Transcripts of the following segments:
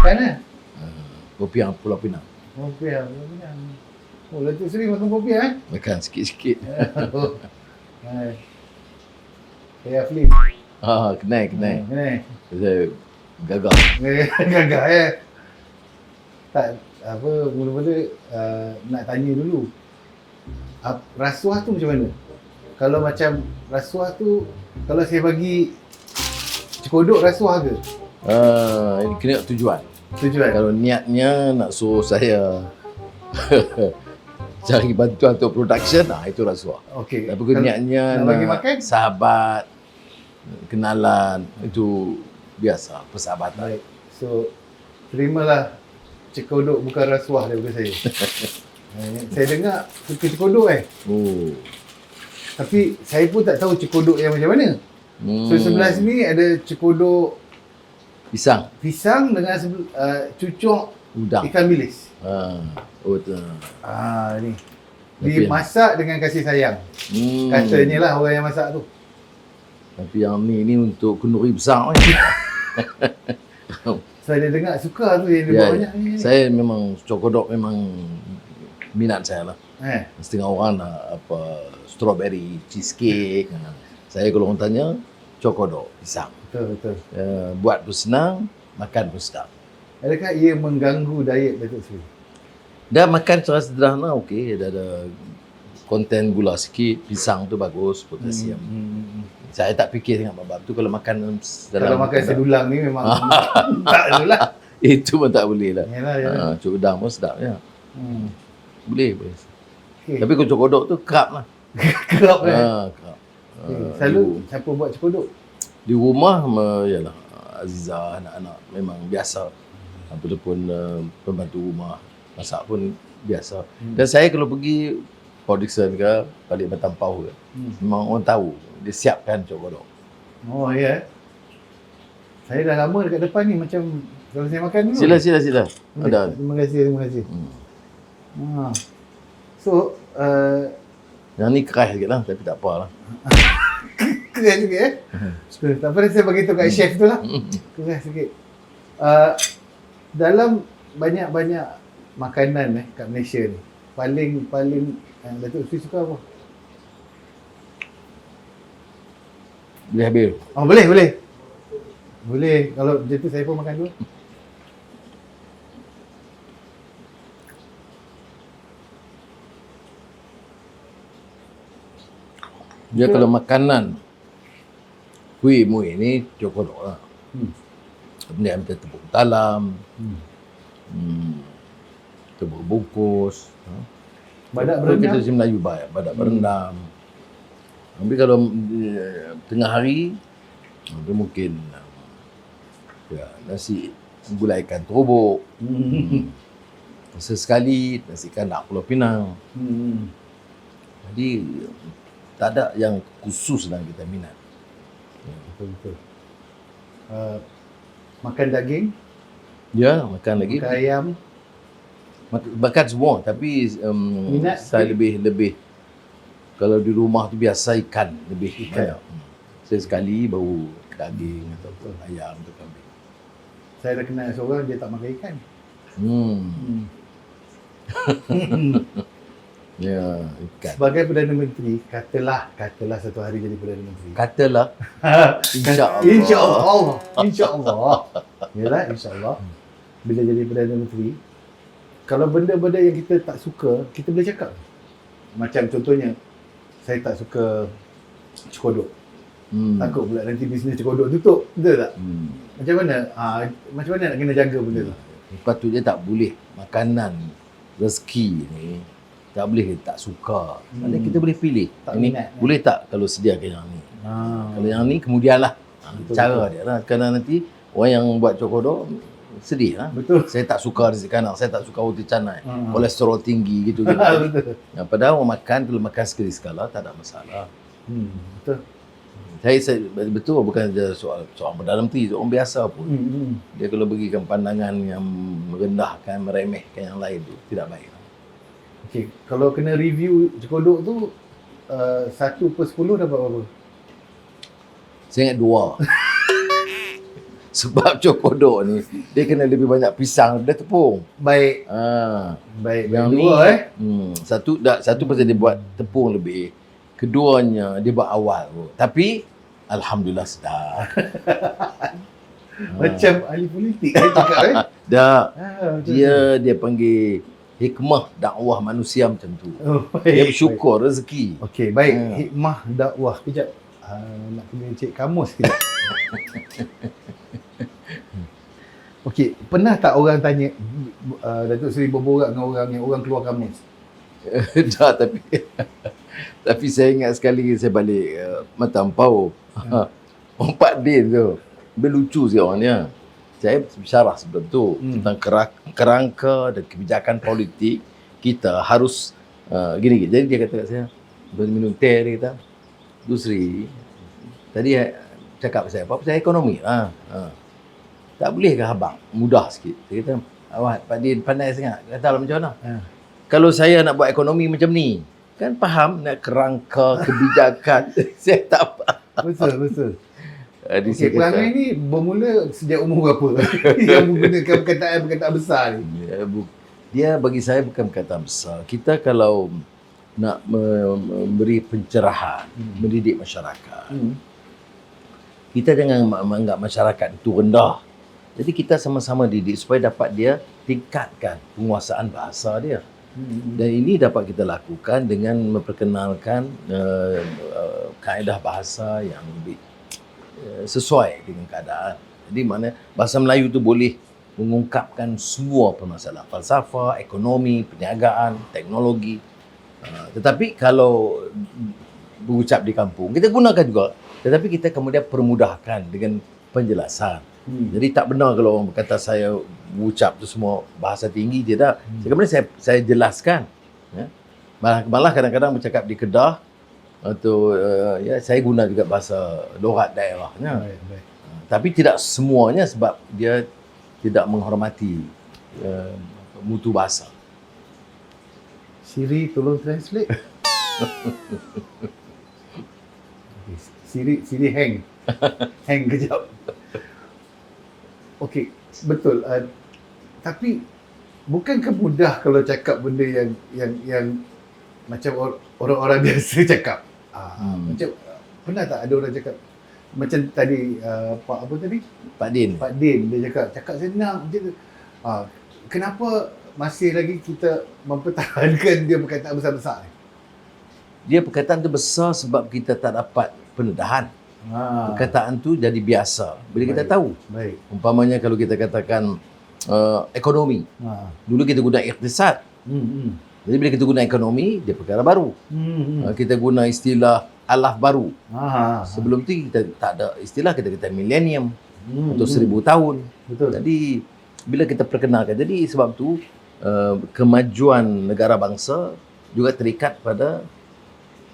Kan lah. Popiah Pulau Pinang. Popiah. Oh, Datuk Seri makan popiah Makan sikit-sikit. Saya Flip. Kenal. Saya gagah. Gagah Tak, mula-mula nak tanya dulu. Rasuah tu macam mana? Kalau macam rasuah tu, kalau saya bagi cekodok rasuah ke? Ini kena tujuan. Tujuan? Kalau niatnya nak suruh saya cari bantuan untuk production, itu rasuah. Okey. Tapi kalau niatnya nak bagi makan? Sahabat, kenalan, itu biasa, persahabatan. Baik. So, terimalah cekodok bukan rasuah daripada saya. Saya dengar suka cekodok Oh. Tapi saya pun tak tahu cekodok yang macam mana. So sebelah sini ada cekodok pisang dengan cucuk udang, ikan bilis. Betul. Ni. Dimasak dengan kasih sayang. Katanya lah orang yang masak tu. Tapi yang ni untuk kenduri besar. Saya dengar suka tu yang dia buat banyak ni. Saya memang cokodok memang minat saya lah. Setengah orang nak strawberry cheesecake. Saya kalau orang tanya cokodok pisang. Betul. Buat pun senang, makan pun sedap. Adakah ia mengganggu diet Datuk Seri? Dah makan secara sederhana okey, dah ada konten gula sikit, pisang tu bagus, potasium. Saya tak fikir dengan bab tu. Kalau makan sedulang ni memang tak adalah. Itu pun tak boleh lah. Yalah. Udang pun sedap ya. Boleh. Okay. Tapi kalau cokodok tu kerap lah. Kerap kerap. Selalu siapa buat cokodok? Di rumah yalah Aziza, anak-anak memang biasa. Ataupun pembantu rumah masak pun biasa. Dan saya kalau pergi Port Dickson ke balik Batampau ke, memang orang tahu dia siapkan cokodok. Oh ya. Saya dah lama dekat depan ni, macam kalau saya makan dulu. Sila. Ada. Terima kasih. So, yang ni keras sikit lah, tapi tak apa lah. keras sikit Tak apa, saya bagi tahu kat chef tu lah. Keras sikit. Dalam banyak-banyak makanan kat Malaysia ni, paling Datuk Seri suka apa? Boleh habis? Boleh. Kalau macam tu saya pun makan dulu. Dia kalau makanan kuih muih ni cokodok lah. Kemudian macam tepung talam, tepung bungkus, badak berendam. Kita Melayu badak berendam. Tapi kalau tengah hari, dia mungkin nasi gulai ikan terubuk. Sesekali nasi kandar Pulau Pinang. Jadi tak ada yang khusus lah kita minat. Betul. Makan daging? Ya, makan lagi. Makan ayam? Makan semua, tapi saya lebih kalau di rumah tu biasa ikan lebih banyak. Saya sekali baru daging atau ayam atau kambing. Saya dah kenal seorang dia tak makan ikan. Ya, ikan. Sebagai Perdana Menteri, katalah satu hari jadi Perdana Menteri. Katalah. InsyaAllah. Yalah, insyaAllah. Bila jadi Perdana Menteri, kalau benda-benda yang kita tak suka, kita boleh cakap. Macam contohnya, saya tak suka cokodok. Takut pula nanti bisnes cokodok tutup. Betul tak? Macam mana nak kena jaga benda tu? Patutnya tak boleh makanan rezeki ni tak boleh tak suka. Maksudnya kita boleh pilih. Tak ini minat, boleh tak kalau sediakan yang ni. Kalau yang ni kemudianlah. Cara dia lah. Kerana nanti orang yang buat cokodok sedih lah. Betul. Saya tak suka rezeki kanak, saya tak suka roti canai. Kolesterol tinggi gitu. Betul. Padahal orang makan, kalau makan sekali sekala tak ada masalah. Betul. Saya betul bukan dia soal Perdana Menteri, orang biasa pun. Dia kalau berikan pandangan yang merendahkan, meremehkan yang lain tu tidak baik. Okey, kalau kena review cokodok tu 1/10 dapat berapa? Saya ingat 2. Sebab cokodok ni dia kena lebih banyak pisang daripada tepung. Baik. Baik. Yang Yang dua satu pasal dia buat tepung lebih. Keduanya dia buat awal kot. Tapi alhamdulillah sedap. Macam ahli politik saya cakap Dah. betul. Dia panggil hikmah dakwah manusia macam tu. Baik. Dia bersyukur rezeki. Okey, baik. Hikmah dakwah. Kejap. Nak kena cek kamus kejap. Okey, pernah tak orang tanya Datuk Seri berborak dengan orang yang orang keluar kamus? Dah, tapi saya ingat sekali saya balik Matampau. Orang Pak Din tu. Dia lucu sikit orang dia. Saya bicara sebelum tu tentang kerangka dan kebijakan politik kita harus gini. Jadi dia kata kat saya, boleh minum teh, dia kata. Tu Sri, tadi cakap pasal apa? Pasal ekonomi. Tak boleh ke abang? Mudah sikit. Dia kata, awak Pak Din pandai sangat. Kata lah macam mana? Kalau saya nak buat ekonomi macam ni, kan faham nak kerangka kebijakan. Saya tak faham. Betul. Okey, perangai ni bermula sejak umur berapa? Yang menggunakan perkataan besar ni. Dia bagi saya bukan perkataan besar. Kita kalau nak memberi pencerahan, mendidik masyarakat, kita jangan menganggap masyarakat itu rendah. Jadi kita sama-sama didik supaya dapat dia tingkatkan penguasaan bahasa dia. Dan ini dapat kita lakukan dengan memperkenalkan kaedah bahasa yang lebih sesuai dengan keadaan. Jadi mana bahasa Melayu tu boleh mengungkapkan semua permasalahan falsafah, ekonomi, perniagaan, teknologi. Tetapi kalau berucap di kampung, kita gunakan juga. Tetapi kita kemudian permudahkan dengan penjelasan. Jadi tak benar kalau orang berkata saya berucap tu semua bahasa tinggi, tidak. Kemudian saya jelaskan. Malah kadang-kadang bercakap di Kedah atau saya guna juga bahasa logat daerahnya. Baik. Tapi tidak semuanya sebab dia tidak menghormati mutu bahasa. Siri tolong translate. Siri hang. Hang kejap. Okey, betul. Tapi bukankah mudah kalau cakap benda yang macam orang-orang biasa cakap? Macam pernah tak ada orang cakap macam tadi Pak Din dia cakap senang macam tu. Kenapa masih lagi kita mempertahankan dia perkataan besar-besar ni? Dia perkataan tu besar sebab kita tak dapat pendedahan. Perkataan tu jadi biasa bila kita tahu. Baik. Umpamanya kalau kita katakan ekonomi. Dulu kita guna iqtisad. Jadi bila kita guna ekonomi, dia perkara baru. Kita guna istilah alaf baru. Sebelum tu kita tak ada istilah, kita kata milenium atau 1000 tahun. Betul. Jadi bila kita perkenalkan, jadi sebab tu kemajuan negara bangsa juga terikat pada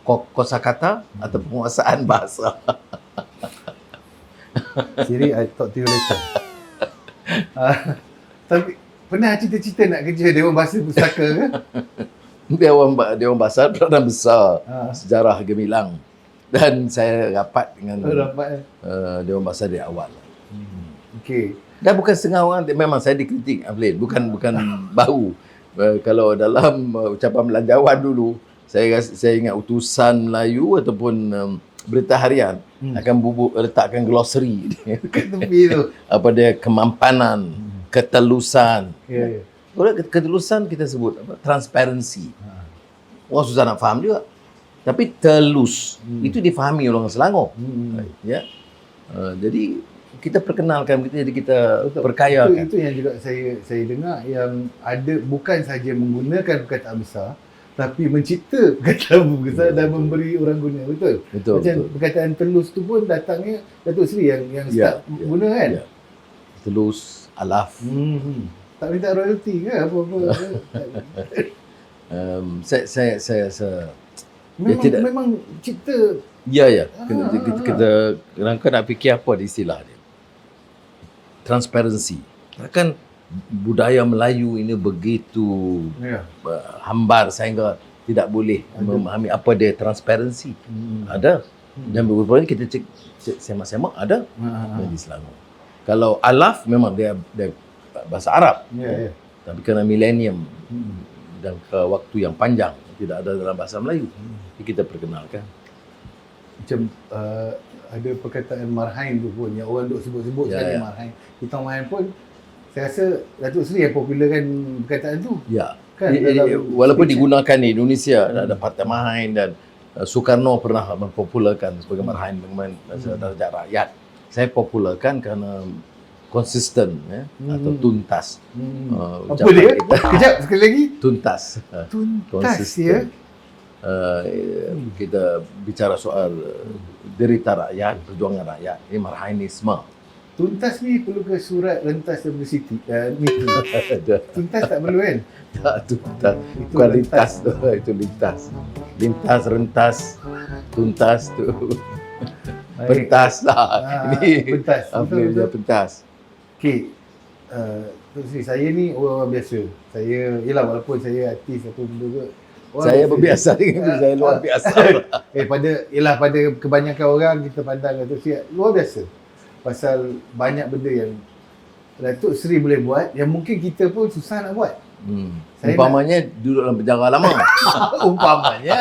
kosakata atau penguasaan bahasa. Siri, I talk to you later. Tapi pernah cita-cita nak kerja Dewan Bahasa Pusaka ke? Dewan Bahasa peranan besar sejarah gemilang. Dan saya rapat dengan Dewan Bahasa dari awal. Okey. Dan bukan setengah orang, memang saya dikritik, Aflin. Bukan baru. Kalau dalam ucapan belanjawan dulu, saya ingat utusan Melayu ataupun berita harian akan letakkan glossary Kat tepi tu. apa dia kemampanan, ketelusan. Ya. Kalau ketelusan kita sebut apa? Transparency. Orang susah nak faham juga. Tapi telus itu difahami orang Selangor. Ya. Jadi kita perkenalkan kita, jadi kita perkayakan. Itu yang juga saya dengar yang ada bukan saja menggunakan perkataan besar tapi mencipta perkataan besar dan memberi orang guna. Betul. Macam perkataan telus tu pun datangnya Datuk Seri yang start guna kan. Ya. Telus, alaf. Tak minta royalty ke apa-apa. Saya memang cipta. Ya. Kita kadang-kadang nak fikir apa di istilah dia. Transparency. Kan budaya Melayu ini begitu hambar sehingga tidak boleh memahami apa dia transparency. Ada. Dan beberapa kali kita cek semak-semak ada di Selangor. Kalau alaf memang dia bahasa Arab. Ya. Tapi kerana milenium Hmm. dan ke waktu yang panjang tidak ada dalam bahasa Melayu, jadi kita perkenalkan. Macam ada perkataan marhain tu pun yang orang duk sebut-sebut Ya, sekali ya. marhain. Kita marhain pun saya rasa Datuk Seri yang popularkan perkataan tu. Ya. Kan Walaupun digunakan di Indonesia, ada Partai Marhain dan Soekarno pernah mempopularkan sebagai marhain bahasa darjah rakyat. Saya popularkan kerana konsisten atau tuntas. Apa ucapan dia? kita. Kejap sekali lagi. Tuntas. Tuntas ya. Konsisten. Kita bicara soal derita rakyat, perjuangan rakyat. Ini marhainisme. Tuntas ni perlu ke surat rentas daripada Siti? Niti. Tuntas tak perlu kan? Tak, tuntas. Itu Bukan rentas. lintas tu, itu lintas. Lintas, rentas, tuntas tu. Baik. Pentas lah. Ini pentas. apa Betul, dia betul. pentas. Okey. Tok Sri, saya ni orang biasa. Saya, yelah walaupun saya artis apa benda ke. orang Saya biasa. berbiasa dengan diri saya luar biasa. pada kebanyakan orang kita pandang Datuk Sri luar biasa. Pasal banyak benda yang Datuk Sri boleh buat yang mungkin kita pun susah nak buat. Saya Umpamanya duduk dalam penjara lama. Umpamanya.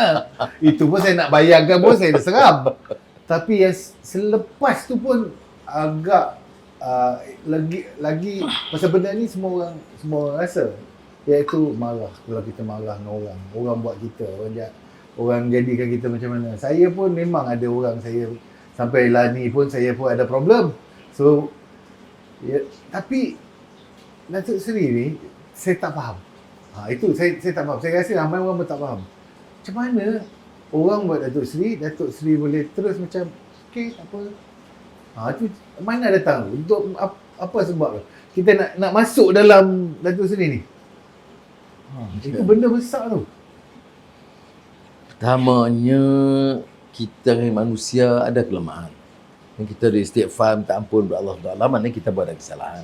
Itu pun saya nak bayangkan pun saya dah seram. Tapi yang selepas tu pun agak lagi pasal benda ni semua orang rasa, iaitu marah. Kalau kita marah dengan orang buat kita, orang jadikan kita macam mana. Saya pun memang ada orang, saya sampai lah ni pun saya pun ada problem. So ya, tapi Datuk Seri ni saya tak faham. Itu saya tak faham. Saya rasa ramai orang pun tak faham. Macam mana orang buat Datuk Seri boleh terus macam okey, tak apa. Itu mana datang? Untuk apa sebab? Kita nak masuk dalam Datuk Seri ni. Itu benda besar tu. Pertamanya, kita ni manusia ada kelemahan. Dan kita ada istighfar, minta ampun kepada Allah Ta'ala, maknanya kita buat ada kesalahan.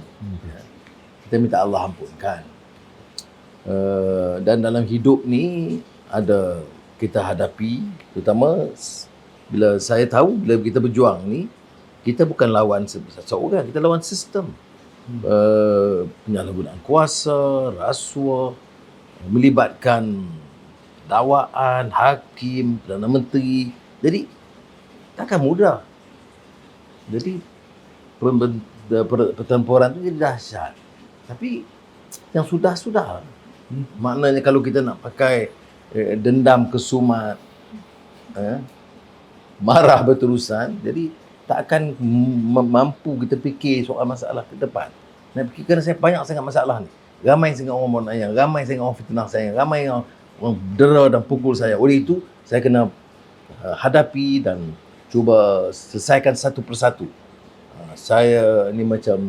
Kita minta Allah ampunkan. Dan dalam hidup ni, ada kita hadapi, terutama bila saya tahu, bila kita berjuang ni, kita bukan lawan seseorang, kita lawan sistem. Penyalahgunaan kuasa, rasuah, melibatkan dakwaan, hakim, Perdana Menteri. Jadi, takkan mudah. Jadi, pertempuran itu jadi dahsyat. Tapi, yang sudah-sudah. Maknanya kalau kita nak pakai dendam kesumat, marah berterusan, jadi tak akan mampu kita fikir soal masalah ke depan. Nak fikir kerana saya banyak sangat masalah ni. Ramai sangat orang mau nanya, ramai sangat orang fitnah saya, ramai orang dera dan pukul saya. Oleh itu, saya kena hadapi dan cuba selesaikan satu persatu. Saya ni macam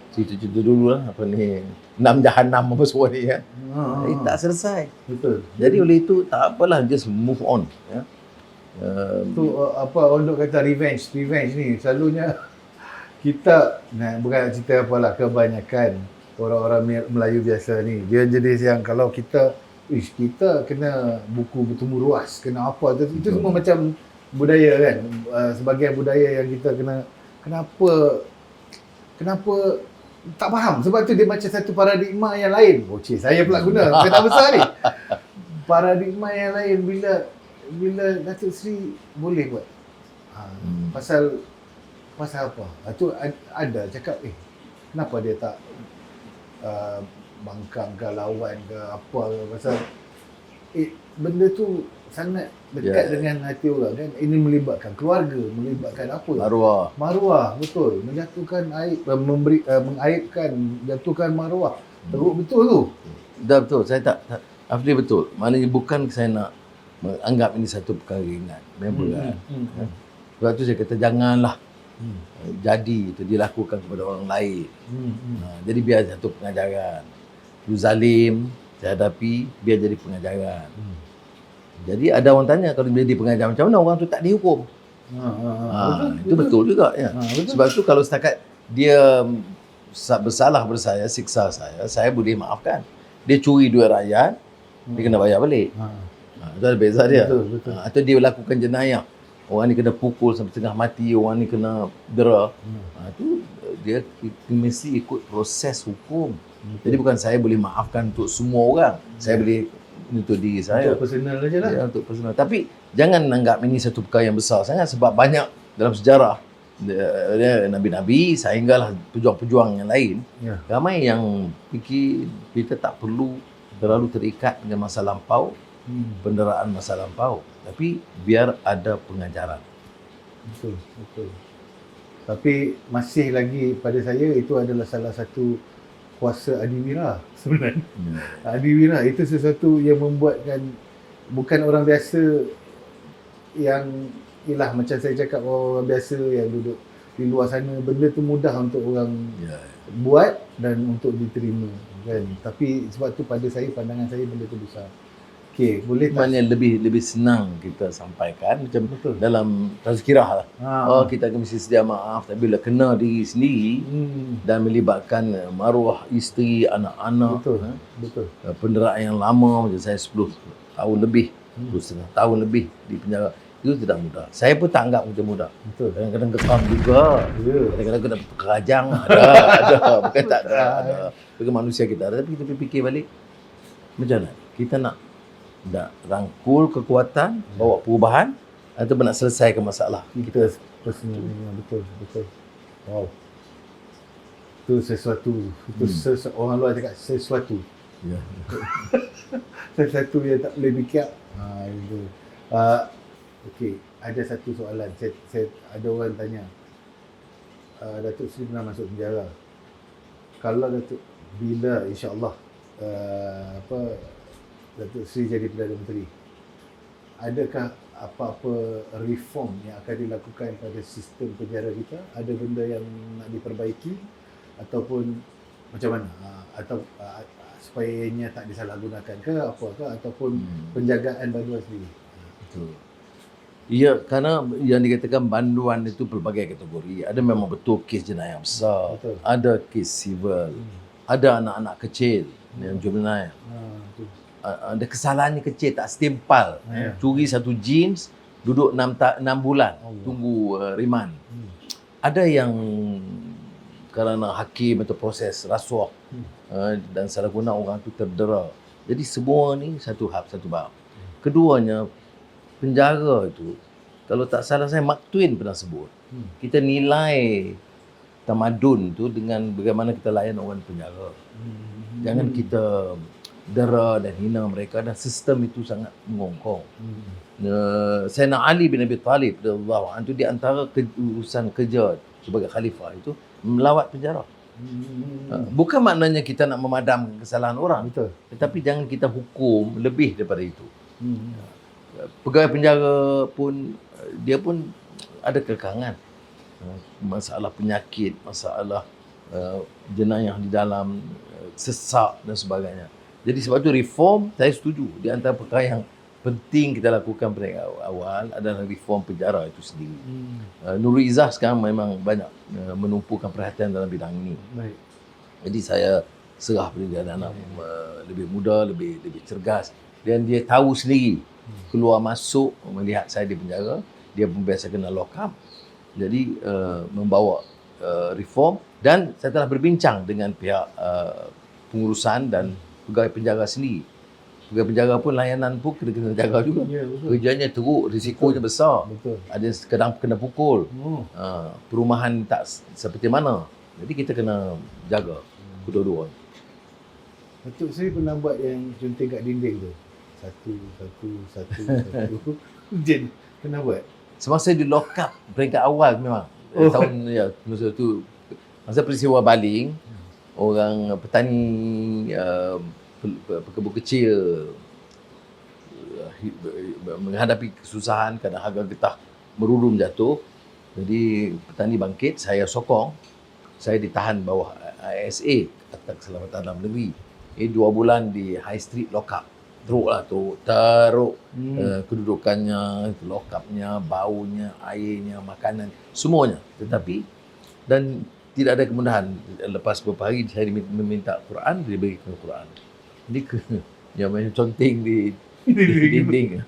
cerita-cerita dulu lah, apa ni, 6 jahanam apa semua ni kan. Tak selesai. Betul. Jadi oleh itu, tak apalah, just move on. Ya. Tu orang duk kata revenge ni selalunya kita bukan cerita apalah, kebanyakan orang-orang Melayu biasa ni dia jenis yang kalau kita kena buku bertemu ruas, kena apa itu semua macam budaya kan, sebagian budaya yang kita kenapa tak faham. Sebab tu dia macam satu paradigma yang lain. Saya pula guna kata besar ni. Paradigma yang lain bila Datuk Seri boleh buat. Pasal apa? Tu ada cakap kenapa dia tak bangkang ke lawan ke apa ke, pasal benda tu sangat dekat dengan hati orang kan. Ini melibatkan keluarga, melibatkan apa? Maruah, betul. Menjatuhkan aib, mengaibkan, jatuhkan maruah. Teruk betul tu. Dah betul. Saya tak Afli betul. Maknanya bukan saya nak menganggap ini satu perkara ringan. Memang berat. Sebab tu saya kata janganlah jadi itu dilakukan kepada orang lain. Jadi biar satu pengajaran. Lu zalim, saya hadapi, biar jadi pengajaran. Jadi ada orang tanya, kalau dia jadi pengajaran macam mana orang tu tak dihukum? Itu betul juga ya. Betul. Sebab tu kalau setakat dia bersalah kepada saya, siksa saya boleh maafkan. Dia curi duit rakyat, dia kena bayar balik. Itu ada beza dia. Betul. Atau dia lakukan jenayah. Orang ni kena pukul sampai setengah mati, orang ni kena dera. Itu dia mesti ikut proses hukum. Jadi bukan saya boleh maafkan untuk semua orang. Saya boleh untuk diri saya. Untuk personal aja lah. Ya, untuk personal. Tapi jangan anggap ini satu perkara yang besar sangat sebab banyak dalam sejarah dia nabi-nabi sehinggalah pejuang-pejuang yang lain. Ya. Ramai yang fikir kita tak perlu terlalu terikat dengan masa lampau, penderaan masa lampau. Tapi biar ada pengajaran. Betul, betul. Tapi masih lagi pada saya itu adalah salah satu kuasa adiwira sebenarnya. Adiwira itu sesuatu yang membuatkan bukan orang biasa yang ialah macam saya cakap orang biasa yang duduk di luar sana, benda tu mudah untuk orang buat dan untuk diterima kan. Tapi sebab tu pada saya, pandangan saya benda tu besar. Okey, boleh tak? Maknanya lebih senang kita sampaikan macam Betul. dalam tazkirah lah. Oh, kita akan mesti sedia maaf, tapi bila kena diri sendiri dan melibatkan maruah isteri, anak-anak, Betul, betul. penderaan yang lama macam saya 10 tahun lebih, 10 tahun lebih di penjara. Itu tidak mudah. Saya pun tak anggap macam mudah. Betul. Kadang-kadang gekam juga. Ya. Kadang-kadang kena kerajang. Ada. Bukan tak ada. Bagi manusia kita ada. Tapi kita fikir balik. Macam mana? Kita nak rangkul kekuatan, bawa perubahan atau nak selesaikan masalah Kita personal betul, betul. Wow. Itu sesuatu. Itu orang luar cakap sesuatu. Ya. Sesuatu yang tak boleh fikir. Itu. Okey, ada satu soalan. Saya ada orang tanya. Datuk Seri pernah masuk penjara. Kalau Datuk bila insya-Allah Datuk Seri jadi Perdana Menteri, adakah apa-apa reform yang akan dilakukan pada sistem penjara kita? Ada benda yang nak diperbaiki ataupun macam mana? Atau supaya ianya tak disalahgunakan ke apakah ataupun penjagaan banduan sendiri? Betul. Ya, kerana yang dikatakan banduan itu pelbagai kategori. Ada memang betul kes jenayah besar, Betul. ada kes civil, ada anak-anak kecil yang juvenile. Ada kesalahannya kecil, tak setimpal. Curi satu jeans, duduk 6 bulan, tunggu riman. Ada yang kerana hakim atau proses rasuah dan salah guna orang tu terdera. Jadi semua ni satu bab. Keduanya, penjara itu, kalau tak salah saya, Mark Twain pernah sebut. Kita nilai tamadun tu dengan bagaimana kita layan orang di penjara. Jangan kita dera dan hina mereka, dan sistem itu sangat mengongkong. Sayyidina Ali bin Abi Talib radhiyallahu anhu, di antara urusan kerja sebagai khalifah itu melawat penjara. Bukan maknanya kita nak memadamkan kesalahan orang. Betul. Tetapi jangan kita hukum lebih daripada itu. Pegawai penjara pun, dia pun ada kekangan. Masalah penyakit, masalah jenayah di dalam, sesak dan sebagainya. Jadi sebab tu reform, saya setuju. Di antara perkara yang penting kita lakukan pada awal adalah reform penjara itu sendiri. Nurul Izzah sekarang memang banyak menumpukan perhatian dalam bidang ini. Baik. Jadi saya serah pada dia anak lebih muda, lebih cergas. Dan dia tahu sendiri keluar masuk, melihat saya di penjara, dia pun biasa kena lock up. Jadi membawa reform, dan saya telah berbincang dengan pihak pengurusan dan pegawai penjara sendiri. Pegawai penjara pun layanan pun kena jaga juga. Ya, betul. Kerjanya teruk, risikonya besar. Betul. Ada kadang kena pukul. Perumahan tak seperti mana. Jadi kita kena jaga kedua-dua. Datuk Seri pernah buat yang conteng kat dinding tu. Satu. Jen pernah buat. Semasa di lock up peringkat awal memang. Tahun masa tu, masa peristiwa baling, orang petani pekebun kecil menghadapi kesusahan kerana harga getah merudum jatuh. Jadi petani bangkit, saya sokong. Saya ditahan bawah ISA, Akta Keselamatan Dalam Negeri. 2 bulan di High Street lock up. Teruk kedudukannya, lock up-nya, baunya, airnya, makanan, semuanya. Tetapi dan tidak ada kemudahan. Lepas beberapa hari saya meminta Quran, dia berikan Quran. Jadi yang main conteng di dinding.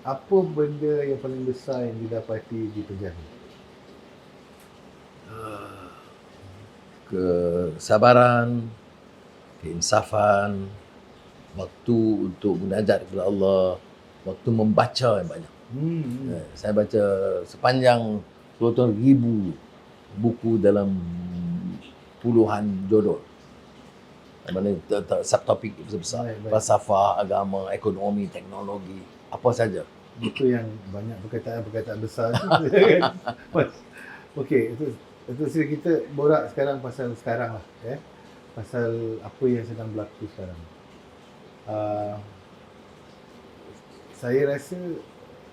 Apa benda yang paling besar yang didapati di penjara? kesabaran, keinsafan, waktu untuk munajat kepada Allah, waktu membaca yang banyak. Saya baca sepanjang ribu buku dalam puluhan judul. Mana subtopik besar-besar, Baik, baik. falsafah, agama, ekonomi, teknologi, apa saja. Itu yang banyak perkataan besar tu. Kan? Okey, itu kita borak sekarang pasal sekarang lah, pasal apa yang sedang berlaku sekarang. Saya rasa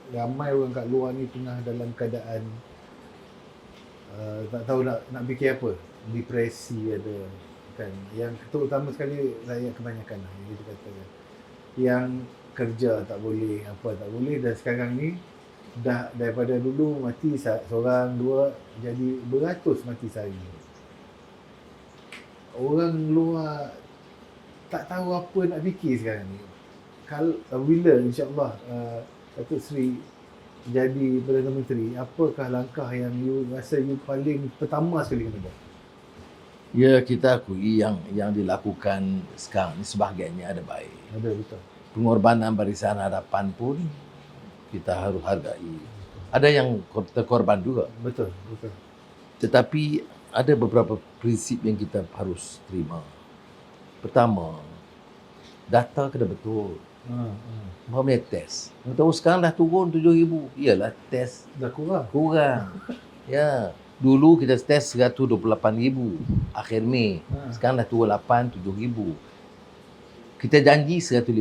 ramai orang kat luar ni tengah dalam keadaan tak tahu nak fikir apa. Depresi ada kan. Yang terutama sekali rakyat kebanyakan lah yang kita katakan. Yang kerja tak boleh, apa tak boleh, dan sekarang ni dah daripada dulu mati seorang, dua, jadi beratus mati sehari. Orang luar tak tahu apa nak fikir sekarang ni. Kalau bila insya-Allah Datuk Seri jadi Perdana Menteri, apakah langkah yang you rasa you paling pertama sekali kena buat? Ya, kita akui yang dilakukan sekarang ni sebahagiannya ada baik. Ada, betul. Pengorbanan Barisan Harapan pun kita harus hargai. Ada yang terkorban juga. Betul, betul. Tetapi ada beberapa prinsip yang kita harus terima. Pertama, data kena betul. Umpamanya test. Yang tahu sekarang dah turun 7,000. Iyalah test Dah kurang. Ya. Dulu kita test 128,000 akhir Mei. Sekarang dah turun 7,000. Kita janji 150,000.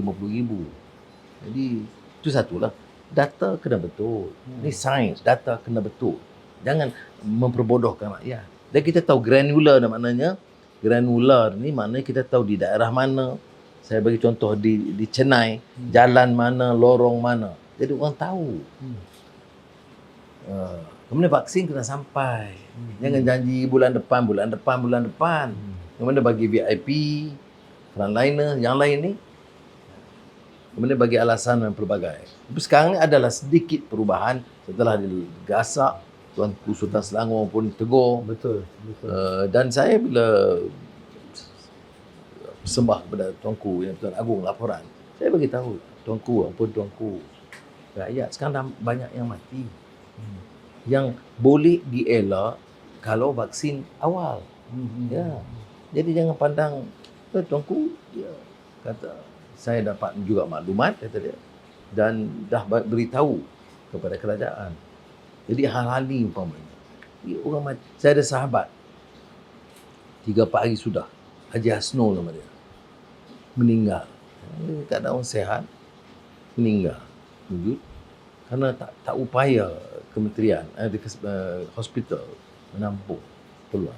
Jadi itu satulah. Data kena betul. Ini sains, data kena betul. Jangan memperbodohkan rakyat. Dan kita tahu granular maknanya. Granular ni maknanya kita tahu di daerah mana. Saya bagi contoh di Chennai, jalan mana, lorong mana. Jadi orang tahu. Kemudian vaksin kena sampai. Jangan janji bulan depan. Kemudian bagi VIP, frontliner, yang lain ni. Kemudian bagi alasan yang pelbagai. Tapi sekarang ni adalah sedikit perubahan setelah digasak. Tuanku Sultan Selangor pun tegur. Betul. Dan saya bila sembah kepada Tuanku yang Tuan Agong laporan, saya bagi tahu, Tuanku, ampun Tuanku, rakyat sekarang dah banyak yang mati. Yang boleh dielak kalau vaksin awal. Ya. Jadi jangan pandang, Tuanku, dia kata, saya dapat juga maklumat, kata dia, dan dah beritahu kepada kerajaan. Jadi hal-hal ni umpamanya. Orang mati. Saya ada sahabat, 3-4 hari sudah, Haji Hasnul nama dia, meninggal. Keadaan sehat, meninggal. Wujud. Kerana tak upaya kementerian, hospital menampung peluang.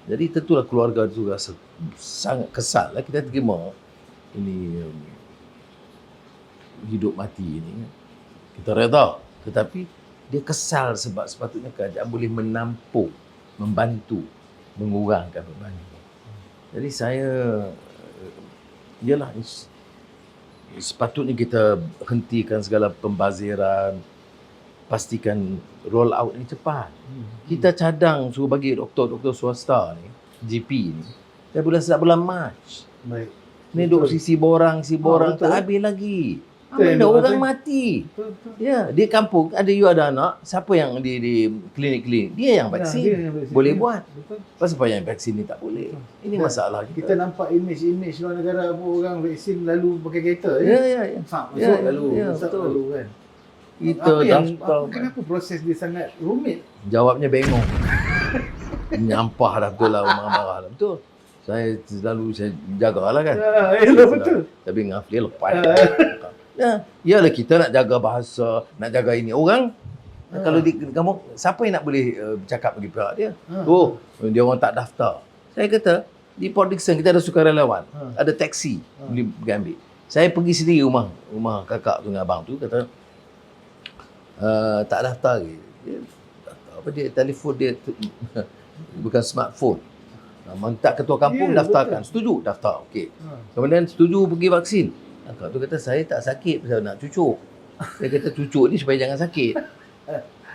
Jadi tentulah keluarga itu rasa sangat kesal. Kita terima ini hidup mati ini. Kita reda. Tetapi dia kesal sebab sepatutnya kerajaan boleh menampung, membantu, mengurangkan beban. Jadi saya, ialah sepatutnya kita hentikan segala pembaziran, pastikan roll out ni cepat. Kita cadang suruh bagi doktor-doktor swasta ni, GP ni, dah bulan Mac. Baik. Ni duk sisi borang tak habis lagi. Ada orang mati. Ya, di kampung ada anak, siapa yang di klinik-klinik, dia yang vaksin. Boleh buat. Pasal apa yang vaksin ni tak boleh? Ini masalah kita nampak image luar negara pun orang vaksin lalu pakai kereta. Ya. Masuk lalu kan. Kita daftar. Kenapa proses dia sangat rumit? Jawabnya bengong. Nyampah dah betul lah, marah-marah dah betul. Saya jagalah kan. Ya, betul. Tapi ngafli lepas. Yalah kita nak jaga bahasa, nak jaga ini orang. Kalau di kamu, siapa yang nak boleh bercakap bagi pihak dia? Dia orang tak daftar. Saya kata, di Port Dickson kita ada sukarelawan. Ada taksi boleh pergi ambil. Saya pergi sendiri rumah kakak tu dengan abang tu, kata tak daftar lagi. Dia telefon dia bukan smartphone. Minta ketua kampung daftarkan. Setuju? Daftar. Okey. Kemudian setuju pergi vaksin. Kakak tu kata, saya tak sakit pasal nak cucuk. Saya kata, cucuk ni supaya jangan sakit.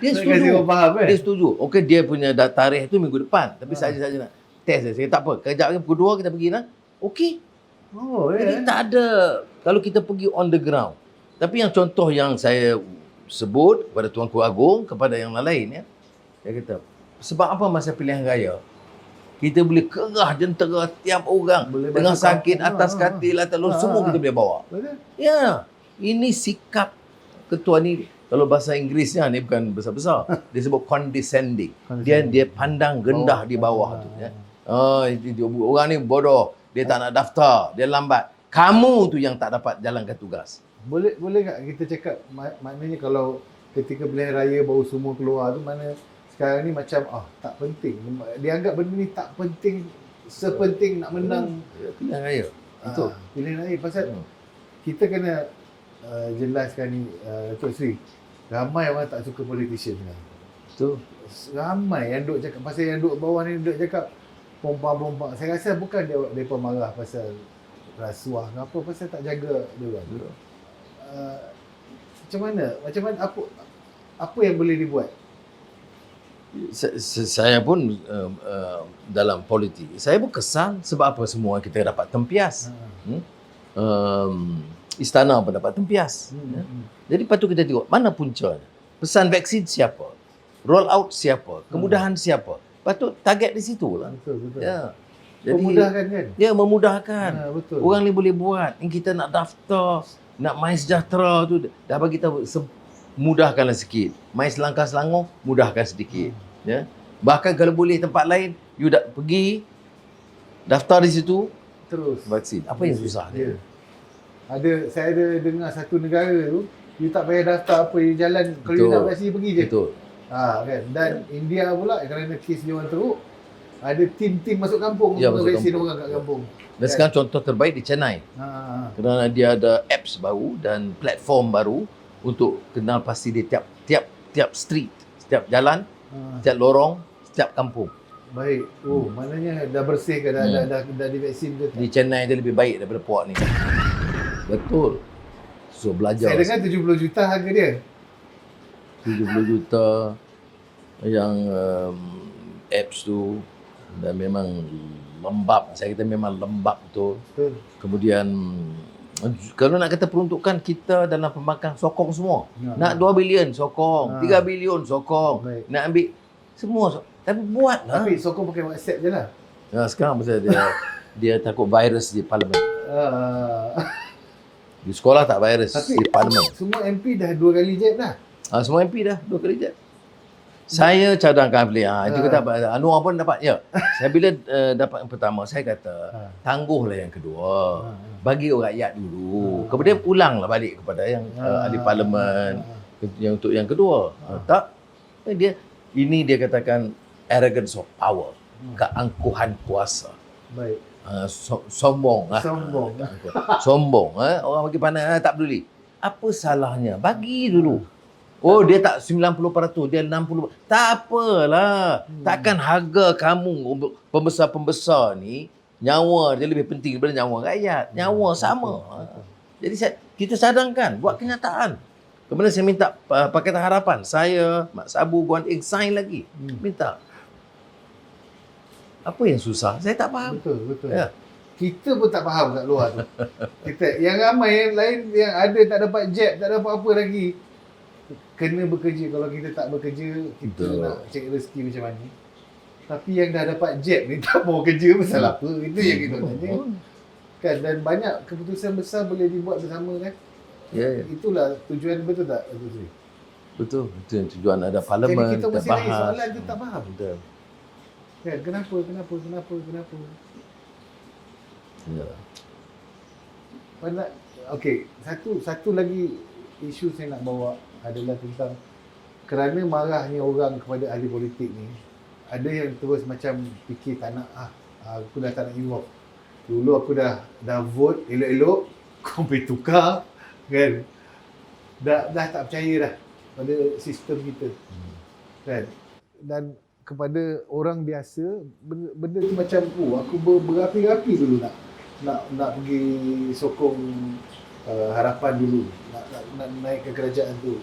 Dia Nak kasi setuju. orang faham kan? Dia setuju. Okey, dia punya tarikh tu minggu depan. Tapi saja nak test dia. Saya tak apa. Kejap lagi pukul 2 kita pergi lah. Okey. Oh, Jadi tak ada. Kalau kita pergi on the ground. Tapi yang contoh yang saya sebut kepada Tuanku Agong, kepada yang lain ya. Dia kata, sebab apa masa pilihan raya kita boleh kerah jentera tiap orang Boleh dengan basuh sakit kampung. atas katil atas lalu semua kita boleh bawa. Betul? Ya, ini sikap ketua ni. Kalau bahasa Inggerisnya ni bukan besar-besar. Dia sebut condescending. Dia pandang rendah di bawah tu ya. Oh, orang ni bodoh. Dia tak nak daftar, dia lambat. Kamu tu yang tak dapat jalankan tugas. Boleh tak kita cakap maknanya kalau ketika pilihan raya baru semua keluar tu mana sekarang ni macam tak penting. Dia anggap benda ni tak penting sepenting nak menang Pilihan raya. Itu. pilihan raya pasal kita kena jelaskan ni Tok Sri. Ramai orang tak suka politician sekarang. Itu. Ramai yang duk cakap pasal yang duk bawah ni duk cakap pompang-pompang. Saya rasa bukan depa marah pasal rasuah ke apa, pasal tak jaga dia orang. Macam mana apa yang boleh dibuat? Saya pun dalam politik, saya pun kesal sebab apa semua kita dapat tempias. Istana pun dapat tempias. Ya. Jadi patut kita tengok mana puncanya. Pesan vaksin siapa? Roll out siapa? Kemudahan siapa? Patut target di situ lah. Betul. Ya. Jadi, Memudahkan kan? Ya, memudahkan. Betul. Orang ni boleh buat. Yang kita nak daftar, nak My Sejahtera tu dah bagi tahu mudahkanlah sikit. My Selangkah Selangor mudahkan sedikit. Ya. Bahkan kalau boleh tempat lain, you dah pergi daftar di situ Terus vaksin. Apa yang susah dia? Saya ada dengar satu negara tu, you tak payah daftar apa, you jalan kalau you nak vaksin pergi je. Betul. Kan. Dan India pula kerana kes dia orang teruk, ada tim-tim masuk kampung Ya, untuk masuk vaksin kampung. orang kat kampung. Dan sekarang contoh terbaik di Chennai. Kerana dia ada apps baru dan platform baru untuk kenal pasti dia tiap street, setiap jalan, setiap lorong, setiap kampung. Baik. Maknanya dah bersih ke dah divaksin ke? Di Chennai dia lebih baik daripada Puak ni. Betul. So belajar. Saya dengar 70 juta harga dia. 70 juta yang apps tu dan memang lembab. Saya kata memang lembab betul. Betul. Kemudian kalau nak kata peruntukan kita dalam pembangkang sokong semua. Nak 2 bilion sokong, 3 bilion sokong. Baik. Nak ambil semua tapi buatlah. Tapi sokong pakai WhatsApp je lah. Sekarang pasal dia takut virus di parlimen. Di sekolah tak virus, Tapi di parlimen. semua MP dah 2 kali jab dah. Semua MP dah 2 kali je. Saya cadangkan pilih. Itu kata Anwar pun dapat. Ya. Saya bila dapat yang pertama, saya kata tangguhlah yang kedua. Bagi orang rakyat dulu. Kemudian ulanglah balik kepada yang ahli parlimen yang untuk yang kedua. Tak. Dia katakan arrogance of power. Keangkuhan kuasa. Baik. Sombong. Sombong. Orang bagi pandang tak peduli. Apa salahnya? Bagi dulu. Oh, dia tak 90%, dia 60%. Tak apalah. Takkan harga kamu, pembesar-pembesar ni, nyawa dia lebih penting daripada nyawa rakyat. Nyawa sama. Jadi kita cadangkan, buat kenyataan. Kemudian saya minta Pakatan Harapan, saya, Mak Sabu, Guan Eng sign lagi. Minta. Apa yang susah? Saya tak faham. Betul. Ya. Kita pun tak faham kat luar tu. Yang ramai yang lain yang ada tak dapat jab, tak dapat apa lagi. Kena bekerja. Kalau kita tak bekerja, kita nak cari rezeki macam mana. Tapi yang dah dapat jab ni tak mau kerja pasal apa. Itu yang kita tanya. Kan? Dan banyak keputusan besar boleh dibuat bersama kan. Ya. Itulah tujuan, betul tak? Betul. Itu yang tujuan ada parlimen. Jadi kita mesti bahas. naik soalan tu tak faham. Betul. Kan? Kenapa? Ya. Okey, satu lagi isu saya nak bawa adalah tentang kerana marahnya orang kepada ahli politik ni, ada yang terus macam fikir tak nak aku dah tak nak involve. Dulu aku dah vote elok-elok, kau pergi tukar kan. Dah tak percaya dah pada sistem kita. Kan? Dan kepada orang biasa benda tu macam aku berapi-rapi dulu nak pergi sokong harapan dulu, nak naik ke kerajaan tu.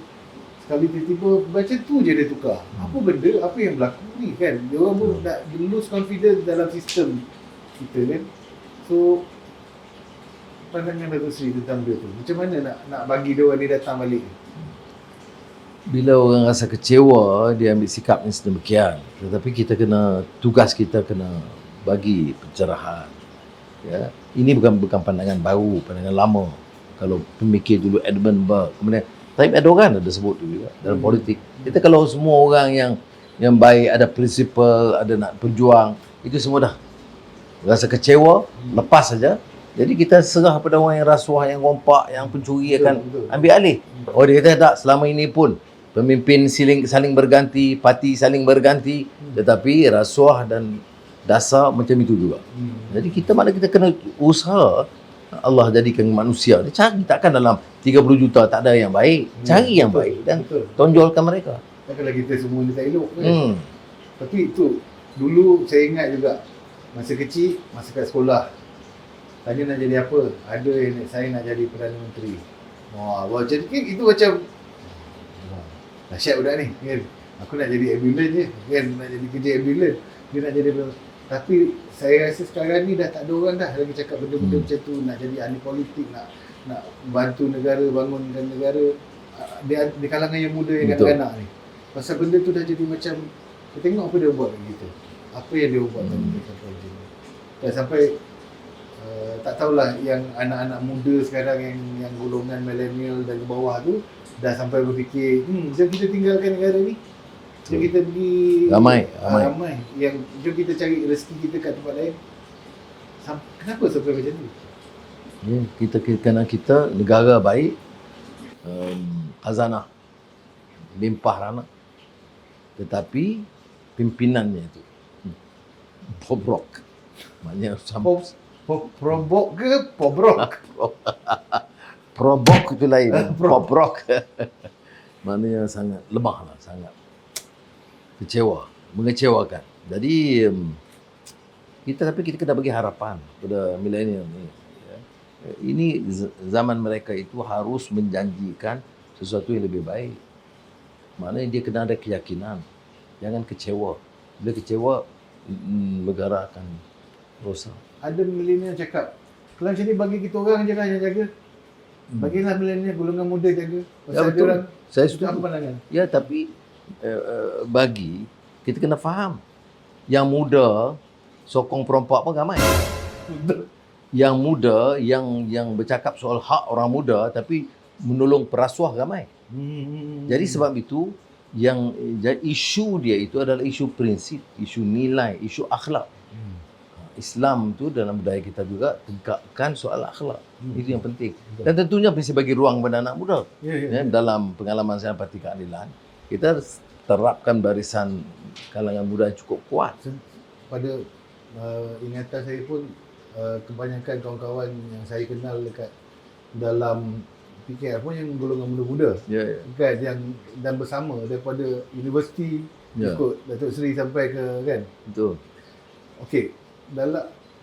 sekali tiba-tiba macam tu je dia tukar. Apa benda, apa yang berlaku ni kan? Dia orang pun nak lose confidence dalam sistem kita kan. So pandangan Datuk Seri tentang dia tu, macam mana nak bagi dia orang ni datang balik? Bila orang rasa kecewa, dia ambil sikap yang sedemikian. Tetapi kita tugas kita kena bagi pencerahan. Ya, ini bukan pandangan baru, pandangan lama. Kalau pemikir dulu Edmund Burke, kemudian Tayyip Erdogan ada sebut tu juga dalam politik. Kita kalau semua orang yang baik, ada prinsipal, ada nak berjuang, itu semua dah rasa kecewa, lepas saja. Jadi kita serah pada orang yang rasuah, yang rompak, yang pencuri akan ambil alih. Oh, dia kata tak, selama ini pun pemimpin saling berganti, parti saling berganti, tetapi rasuah dan dasar macam itu juga. Jadi kita kena usaha. Allah jadikan manusia, dia cari, takkan dalam 30 juta tak ada yang baik, cari yang baik dan tonjolkan mereka. Takkanlah kita semua ni tak elok kan? Tapi itu dulu saya ingat juga masa kecil, masa kat sekolah, tanya nak jadi apa, ada yang saya nak jadi Perdana Menteri. Wah, macam itu macam dahsyat budak ni kan. Aku nak jadi ambulans je kan, nak jadi kerja ambulans, dia nak jadi. Tapi saya rasa sekarang ni dah tak ada orang dah lagi cakap benda-benda macam tu, nak jadi ahli politik, nak bantu negara, bangunkan negara. Di kalangan yang muda, yang kanak-kanak ni, pasal benda tu dah jadi macam, kita tengok apa dia buat gitu, apa yang dia buat dan sampai tak tahulah yang anak-anak muda sekarang yang golongan milenial dan ke bawah tu dah sampai berfikir, jom kita tinggalkan negara ni, jom kita pergi ramai yang jom kita cari rezeki kita kat tempat lain. Kenapa sampai macam tu? Ya, kita negara baik, khazanah limpah rana, tetapi pimpinannya itu bobrok. Maknanya Probok ke pobrok? Probok itu lain, bobrok. Maknanya sangat lemah lah, sangat kecewa, mengecewakan. Jadi tapi kita kena bagi harapan pada milenial ni. Ya. Ini zaman mereka itu harus menjanjikan sesuatu yang lebih baik. Maknanya dia kena ada keyakinan, jangan kecewa. Bila kecewa, negara akan rosak. Ada milenial cakap, kalau macam ni bagi kita orang je lah yang jaga. Bagilah milenial, golongan muda jaga. Pasal ya, betul. Orang, saya setuju. apa pandangan? Ya, tapi bagi kita kena faham, yang muda sokong perompak pun ramai. Yang muda yang bercakap soal hak orang muda tapi menolong perasuah ramai. Jadi sebab itu yang isu dia itu adalah isu prinsip, isu nilai, isu akhlak. Islam tu dalam budaya kita juga tegakkan soal akhlak. Itu yang penting. Dan tentunya mesti bagi ruang kepada anak muda. Ya, dalam pengalaman saya parti keadilan, kita terapkan barisan kalangan muda yang cukup kuat. Pada ingatan saya pun, kebanyakan kawan-kawan yang saya kenal dekat dalam PKR pun yang golongan muda-muda. Kan, yang dan bersama daripada universiti ikut Datuk Seri sampai ke kan. Betul. Okey,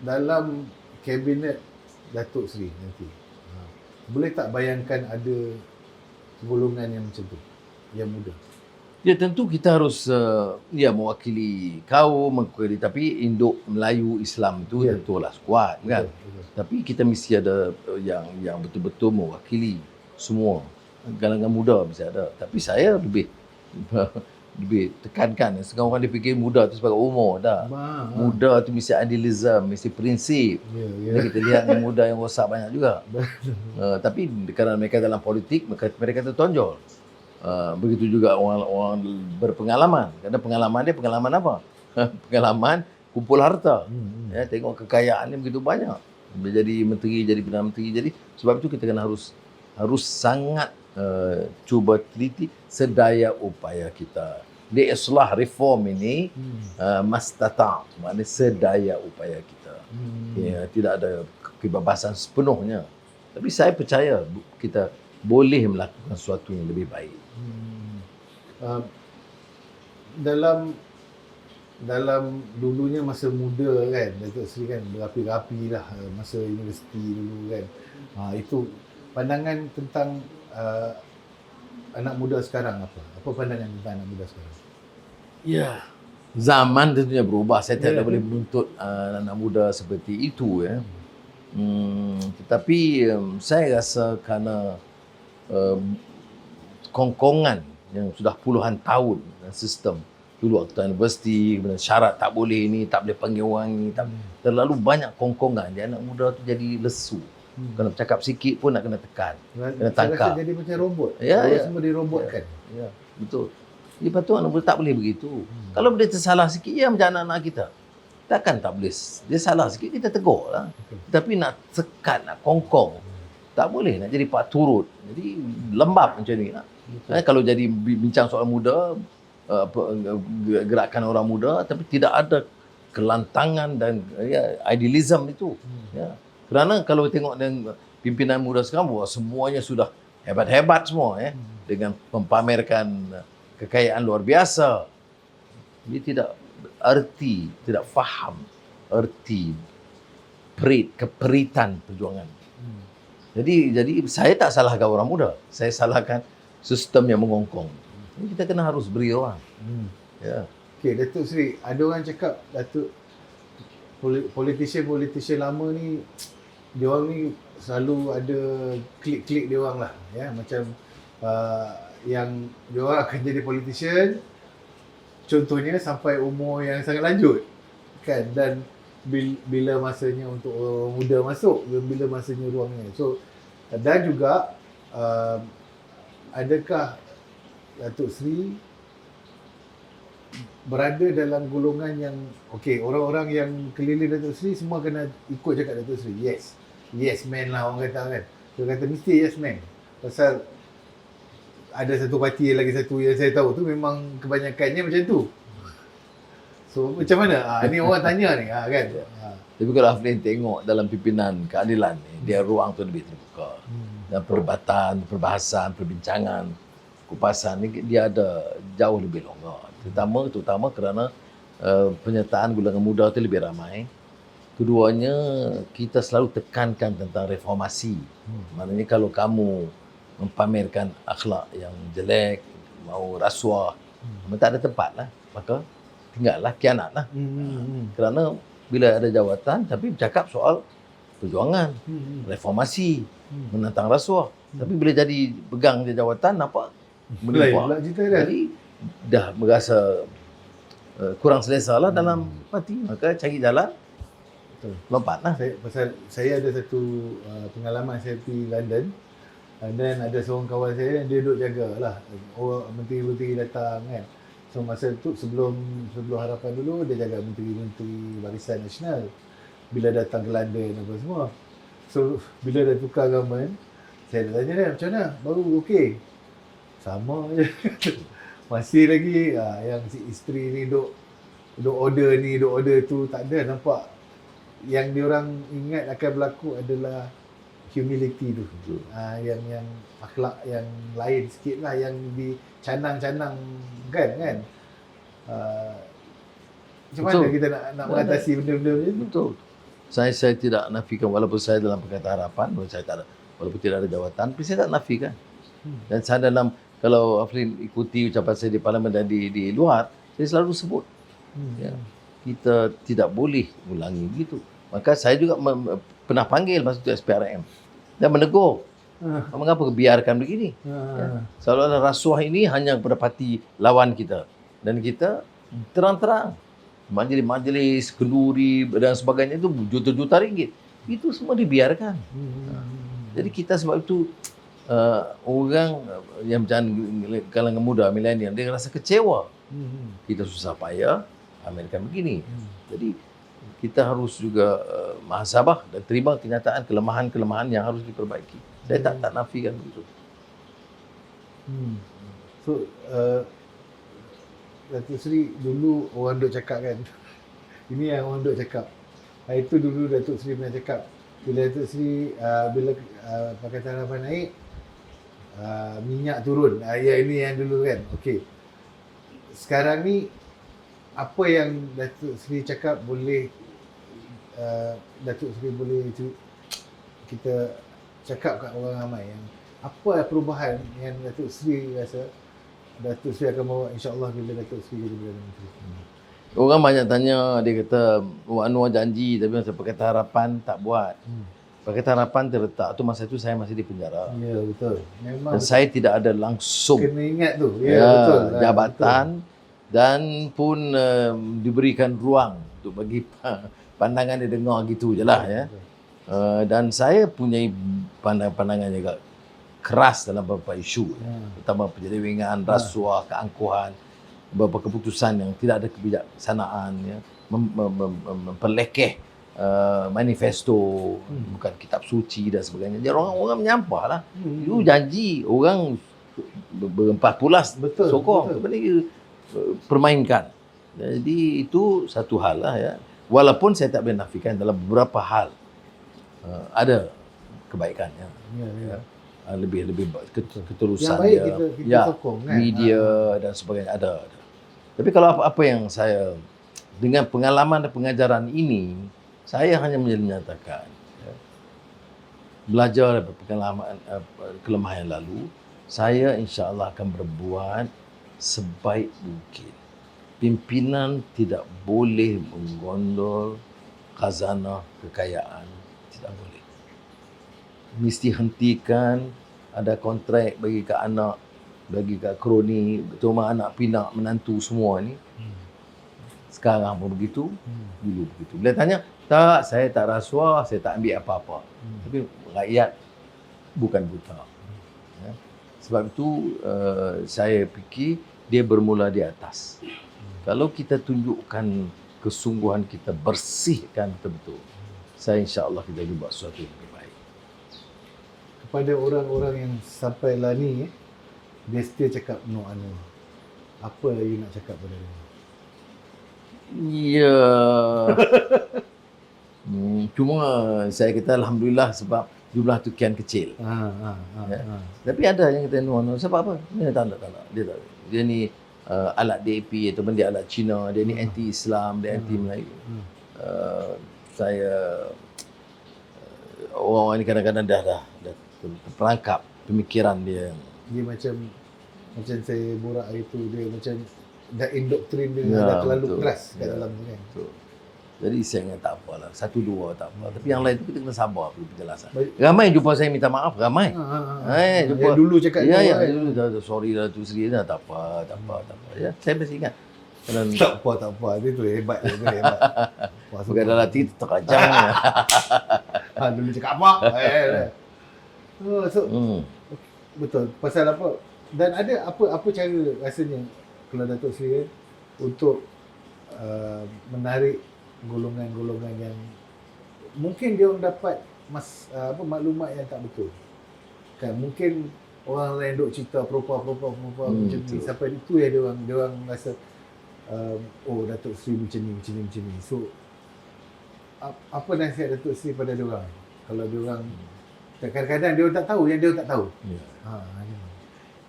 dalam kabinet Datuk Seri nanti, boleh tak bayangkan ada golongan yang macam tu, yang muda? Ya, tentu kita harus mewakili kaum, tapi induk Melayu Islam tu tentulah kuat kan. Betul. Tapi kita mesti ada yang betul-betul mewakili semua. Kalangan muda mesti ada. Tapi saya lebih tekankan. Sekarang orang dia fikir muda tu sebagai umur dah. Muda tu mesti idealism, mesti prinsip. Jadi kita lihat yang muda yang rosak banyak juga. Tapi kerana mereka dalam politik, mereka tertonjol. Begitu juga orang berpengalaman. Kerana pengalaman dia pengalaman apa? Pengalaman kumpul harta. Ya, tengok kekayaan dia begitu banyak. Dia jadi menteri, jadi Perdana Menteri. Jadi sebab itu kita kena harus sangat cuba teliti sedaya upaya kita. Di islah reform ini mastata', maknanya sedaya upaya kita. Ya, tidak ada kebebasan sepenuhnya. Tapi saya percaya kita boleh melakukan sesuatu yang lebih baik. Dalam dulunya masa muda kan, Datuk Seri kan berapi-rapi lah masa universiti dulu kan. Itu pandangan tentang anak muda sekarang apa? Apa pandangan tentang anak muda sekarang? Ya, zaman tentunya berubah. Saya Ya. tidak boleh menuntut anak muda seperti itu ya. Tetapi saya rasa kerana kongkongan yang sudah puluhan tahun dan sistem dulu waktu universiti, kemudian syarat tak boleh ni, tak boleh panggil orang ni, terlalu banyak kongkongan. Dia anak muda tu jadi lesu. Kena bercakap sikit pun nak kena tekan, kena Saya tangkap. rasa jadi macam robot. Ya, Orang ya. semua dirobotkan. Ya, betul. Lepas tu anak muda tak boleh begitu. Kalau dia tersalah sikit, ya macam anak-anak kita. Takkan tak boleh. Dia salah sikit, kita tegur lah. Tapi nak tekan, nak kongkong, tak boleh. Nak jadi pak turut. Jadi lembab macam ni. Kalau jadi bincang soal muda, gerakan orang muda, tapi tidak ada kelantangan dan idealism itu. Ya. Kerana kalau tengok dengan pimpinan muda sekarang, wah, semuanya sudah hebat-hebat semua ya, dengan mempamerkan kekayaan luar biasa. Dia tidak erti, tidak faham erti keperitan perjuangan. Jadi saya tak salahkan orang muda, saya salahkan sistem yang mengongkong. Ini kita kena harus beri orang. Ya. Okey, Datuk Seri, ada orang cakap Datuk politician lama ni, dia orang ni selalu ada klik-klik dia orang lah, ya, macam yang dia orang akan jadi politician contohnya sampai umur yang sangat lanjut kan, dan bila masanya untuk orang muda masuk, bila masanya ruangnya. So dan juga adakah Datuk Seri berada dalam golongan yang okey, orang-orang yang keliling Datuk Seri semua kena ikut cakap Datuk Seri, yes man lah orang kata kan. Dia kata mesti yes man. Pasal ada satu parti lagi satu yang saya tahu tu memang kebanyakannya macam tu. So macam mana? Ni orang tanya ni kan. Tapi kalau Aflin tengok dalam pimpinan keadilan ni, dia ruang tu lebih terbuka. Dan perdebatan, perbahasan, perbincangan, kupasan ni dia ada jauh lebih longgar. Terutama kerana penyertaan golongan muda tu lebih ramai. Keduanya, kita selalu tekankan tentang reformasi. Maknanya kalau kamu mempamerkan akhlak yang jelek, mau rasuah, tak ada tempat lah. Maka tinggallah, kianat lah. Kerana bila ada jawatan, tapi bercakap soal perjuangan, reformasi, menentang rasuah. Tapi bila jadi pegang dia jawatan, nampak menipu. Jadi dah merasa kurang selesa lah dalam parti. Maka cari jalan, lompat lah. Saya ada satu pengalaman, saya pergi London. Dan ada seorang kawan saya, dia duduk jaga lah. Orang menteri-menteri datang kan. So masa tu sebelum harapan dulu, dia jaga menteri-menteri Barisan Nasional. Bila datang ke London apa semua. So bila dah tukar government, saya dah tanya dia, macam mana? Baru okey? Sama je. Masih lagi yang si isteri ni duk order ni, duk order tu, tak ada. Nampak yang diorang ingat akan berlaku adalah humility tu. Yang akhlak yang lain sikit lah, yang dicanang-canang kan. Macam mana kita nak mengatasi benda-benda macam tu? Betul. Saya tidak nafikan, walaupun saya dalam Pakatan Harapan, walaupun tidak ada jawatan, tapi saya tak nafikan. Dan saya dalam, kalau Aflin ikuti ucapan saya di Parlimen dan di luar, saya selalu sebut, ya, kita tidak boleh ulangi begitu. Maka saya juga pernah panggil masa itu SPRM dan menegur. Mengapa biarkan begini? Ya. Seolah-olah rasuah ini hanya kepada parti lawan kita. Dan kita terang-terang majlis, kenduri dan sebagainya itu juta-juta ringgit. Itu semua dibiarkan. Jadi kita sebab itu orang yang macam kalangan muda, milenial, dia rasa kecewa. Kita susah payah, Amerika begini. Jadi kita harus juga muhasabah dan terima kenyataan kelemahan-kelemahan yang harus diperbaiki. Saya tak nafikan begitu. So Datuk Seri dulu orang duk cakap kan. Ini yang orang duk cakap. Itu dulu Datuk Seri pernah cakap. Bila Datuk Seri bila Pakatan Harapan naik, minyak turun. Ya ini yang dulu kan. Okey. Sekarang ni apa yang Datuk Seri cakap boleh Datuk Seri boleh kita cakap kat orang ramai yang apa perubahan yang Datuk Seri rasa Datuk Seri akan bawa insya-Allah bila Datuk Seri jadi Perdana Menteri? Orang banyak tanya, dia kata Wak Anwar janji tapi masa Pakatan Harapan tak buat. Pakatan Harapan terletak tu masa tu saya masih di penjara. Ya, betul. Memang Dan saya tidak ada langsung kena ingat tu. Ya, betul. jabatan dan pun diberikan ruang untuk bagi pandangan dia dengar gitu je lah ya. Dan saya punya pandangan juga keras dalam beberapa isu, terutama penyelewengan, rasuah, keangkuhan, beberapa keputusan yang tidak ada kebijaksanaan, ya, memperlekeh manifesto, bukan kitab suci dan sebagainya. Jadi orang menyampah lah. You janji, orang berempat pulas Betul, sokong, betul. Permainkan. Jadi itu satu hal lah ya. Walaupun saya tak boleh nafikan dalam beberapa hal ada kebaikannya. Ya. Lebih ketulusan Yang baik dia, kita sokong kan. media dan sebagainya ada. Tapi kalau apa yang saya dengan pengalaman dan pengajaran ini, saya hanya menyatakan belajar dari pengalaman kelemahan yang lalu, saya insya-Allah akan berbuat sebaik mungkin. Pimpinan tidak boleh menggondol khazanah kekayaan, tidak boleh. Mesti hentikan ada kontrak bagi ke anak, bagi ke kroni, terutama anak pinak, menantu semua ni. Sekarang pun begitu, dulu begitu. Bila tanya, tak, saya tak rasuah, saya tak ambil apa-apa. Tapi rakyat bukan buta. Ya. Sebab itu saya fikir dia bermula di atas. Kalau kita tunjukkan kesungguhan kita, bersihkan betul-betul, saya insya-Allah kita akan buat sesuatu yang lebih baik. Kepada orang-orang yang sampai lah ni, dia still cakap no Anwar. Apa you nak cakap pada dia? Ya. Cuma saya kata alhamdulillah sebab jumlah tu kian kecil. Tapi ada yang kata no, sebab apa? Dia tak nak. Dia ni alat DAP ataupun dia alat Cina, dia ni anti-Islam, dia anti-Melayu. Saya orang ni kadang-kadang dah terperangkap pemikiran dia. Dia macam saya borak hari tu, dia macam dah indoktrin dia dah terlalu keras kat dalam tu kan. Betul. Jadi saya ingat tak apalah, satu dua tak apa. Tapi yang lain tu kita kena sabar perlu penjelasan. Ramai jumpa saya minta maaf, ramai. Jumpa. Yang dulu cakap dulu dah sorry lah tu Seri dah tak apa. Ya, saya mesti ingat. Tak apa. Dia tu hebat. Bukan dalam hati terkajang. Dulu cakap apa? Betul. Pasal apa? Dan ada apa cara rasanya kalau Datuk Seri untuk menarik golongan-golongan yang mungkin dia orang dapat maklumat yang tak betul. Kan mungkin orang lain duk cerita perempuan macam ni, sampai itu ya dia orang rasa Datuk Seri macam ni. So apa nasihat Datuk Seri pada dia orang? Kalau dia orang kadang-kadang dia orang tak tahu yang dia orang tak tahu.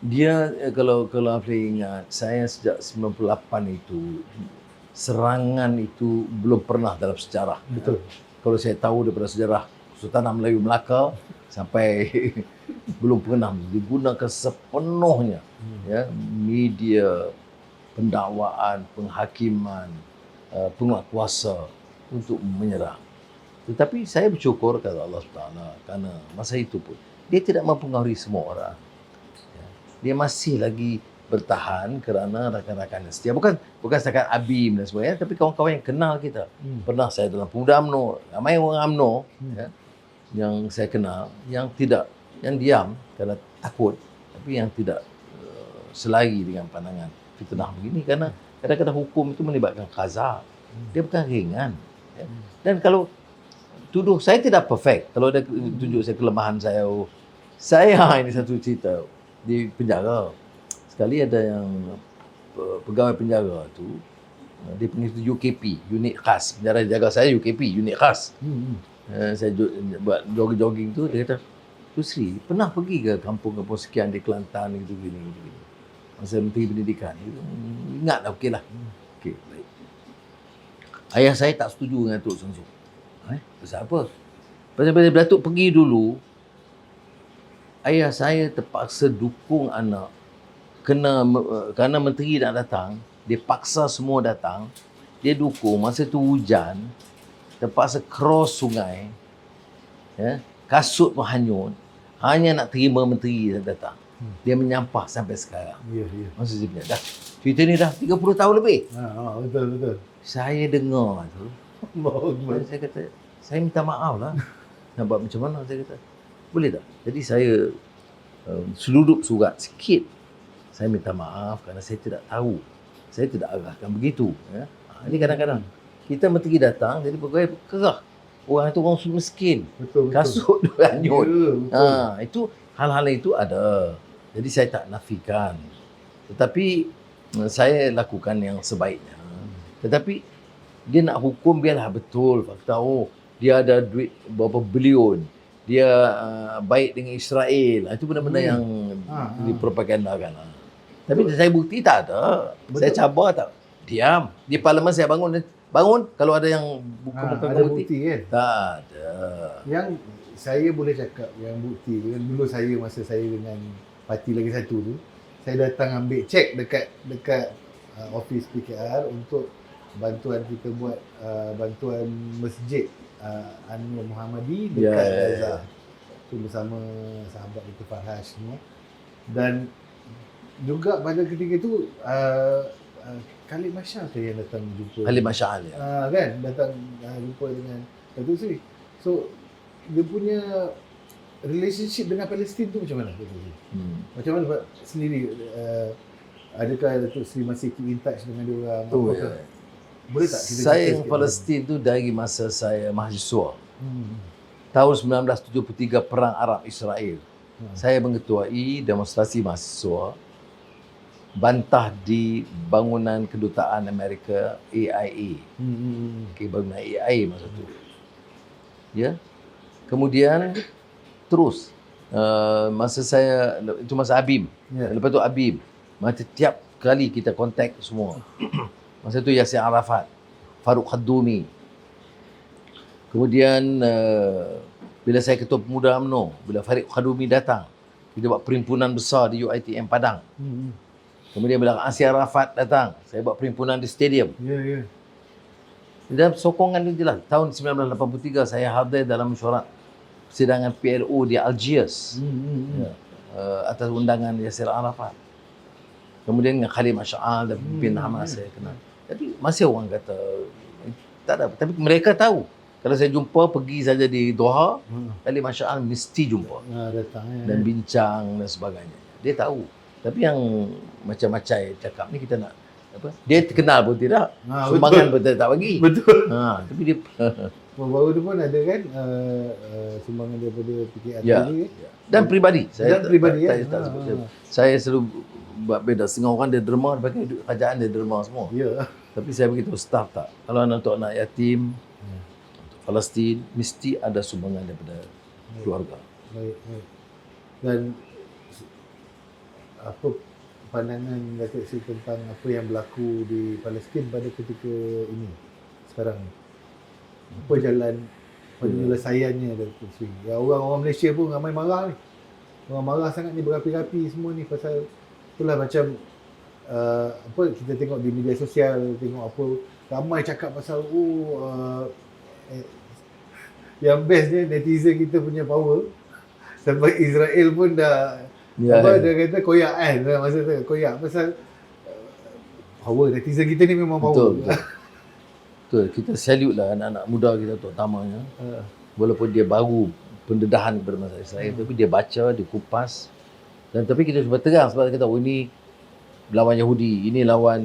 Dia kalau Afri ingat, saya sejak 98 itu serangan itu belum pernah dalam sejarah. Betul. Kalau saya tahu daripada sejarah Kesultanan Melayu Melaka sampai belum pernah digunakan sepenuhnya ya, media, pendakwaan, penghakiman, penguatkuasa untuk menyerang. Tetapi saya bersyukur kepada Allah SWT kerana masa itu pun dia tidak mempengaruhi semua orang. Dia masih lagi bertahan kerana rakan-rakan yang setia. Bukan setakat Abim dan sebagainya, tapi kawan-kawan yang kenal kita. Pernah saya dalam Pemuda UMNO, ramai orang UMNO yang saya kenal, yang diam kerana takut, tapi yang tidak selari dengan pandangan fitnah begini, kerana kadang-kadang hukum itu melibatkan qaza. Dia bukan ringan. Dan kalau tuduh, saya tidak perfect. Kalau ada tunjuk saya kelemahan saya, ini satu cerita di penjara. Sekali ada yang pegawai penjara tu, dia panggil itu UKP, unit khas. Penjara jaga saya UKP, unit khas. Saya buat jogging tu, dia kata, Tu Sri, pernah pergi ke kampung-kampung sekian di Kelantan gitu-gini. Masa Menteri Pendidikan. Ingatlah, okeylah. Okey, baik. Ayah saya tak setuju dengan Datuk Seng Song. Pasal apa? Pasal Datuk pergi dulu, ayah saya terpaksa dukung anak kerana menteri nak datang, dia paksa semua datang, dia dukung. Masa tu hujan, terpaksa cross sungai, ya, kasut pun hanyut, hanya nak terima menteri yang datang. Dia menyampah sampai sekarang. Ya, ya. Masa saya punya, dah cerita ni dah 30 tahun lebih. Betul. Saya dengar tu, Bagus. saya kata, saya minta maaf lah. Nak buat macam mana? Saya kata, boleh tak? Jadi saya seludup surat sikit. Saya minta maaf kerana saya tidak tahu. Saya tidak arahkan begitu. Ya. Ini kadang-kadang kita menteri datang, jadi pegawai kerah. Orang itu orang miskin. Betul. Kasut dia hanyut. Ya, betul. Itu hal-hal itu ada. Jadi saya tak nafikan. Tetapi saya lakukan yang sebaiknya. Tetapi dia nak hukum biarlah betul fakta. Oh, dia ada duit berapa bilion. Dia baik dengan Israel. Itu benda-benda yang dipropagandakan. Tapi saya bukti tak ada. Betul. Saya cabar tak. Diam. Di parlimen saya bangun kalau ada yang buka-buka ada bukti. bukti kan? Tak ada. Yang saya boleh cakap yang bukti kan, dulu saya masa saya dengan parti lagi satu tu, saya datang ambil cek dekat office PKR untuk bantuan kita buat bantuan masjid Anwar Muhammadi dekat Gaza. Tu bersama sahabat kita Farhash semua. Dan juga pada ketika itu Khalid Mashal yang datang jumpa. Khalid Mashal ya. Kan datang jumpa dengan Datuk Seri. So dia punya relationship dengan Palestin tu macam mana? Macam mana Pak sendiri? Adakah Datuk Seri masih keep in touch dengan dia orang? Ya. Boleh tak kita saya cerita yang sikit? Palestin tu dari masa saya mahasiswa. Tahun 1973 Perang Arab Israel. Saya mengetuai demonstrasi mahasiswa bantah di bangunan kedutaan Amerika AIA. Bangunan AIA masa tu. Ya. Kemudian terus masa saya itu masa Abim. Ya. Lepas tu Abim. Masa tiap kali kita kontak semua. Masa tu Yasir Arafat, Farouk Khadumi. Kemudian bila saya ketua pemuda UMNO, bila Farouk Khadumi datang, kita buat perhimpunan besar di UiTM Padang. Kemudian bila Yasir Arafat datang, saya buat perhimpunan di stadium. Ya. Dan sokongan itu jelas. Tahun 1983 saya hadir dalam mesyuarat persidangan PLO di Algiers. Ya, atas undangan Yasir Arafat. Kemudian dengan Khalid Mashal dan pemimpin Hamas saya kenal. Jadi masih orang kata tak ada. Tapi mereka tahu. Kalau saya jumpa pergi saja di Doha, Khalid Mashal mesti jumpa. Datang Dan bincang dan sebagainya. Dia tahu. Tapi yang macam-macam cakap ni kita nak apa? Dia terkenal pun tidak. Sumbangan pun tak bagi. Betul. Tapi dia Baru tu pun ada kan sumbangan daripada PKR ya, ni kan? ya. Dan peribadi. Dan peribadi ya. Saya selalu buat beda. Setengah orang dia derma, pakai duit kerajaan dia derma semua. Ya. Tapi saya beritahu staf tak. Kalau untuk anak yatim, untuk Palestin, mesti ada sumbangan daripada keluarga. Baik. Dan apa pandangan Datuk Seri tentang apa yang berlaku di Palestin pada ketika ini sekarang? Apa jalan penyelesaiannya Datuk Seri? Ya, orang-orang Malaysia pun ramai marah ni. Orang marah sangat ni, berapi-api semua ni pasal itulah macam apa kita tengok di media sosial, tengok apa ramai cakap pasal yang bestnya netizen kita punya power sampai Israel pun dah dia kata koyak kan masa tu koyak pasal power netizen kita ni memang power. Betul. Kita salute lah anak-anak muda kita terutamanya. Walaupun dia baru pendedahan kepada masalah Israel, tapi dia baca, dia kupas. Dan tapi kita cuba terang sebab kita tahu ini lawan Yahudi, ini lawan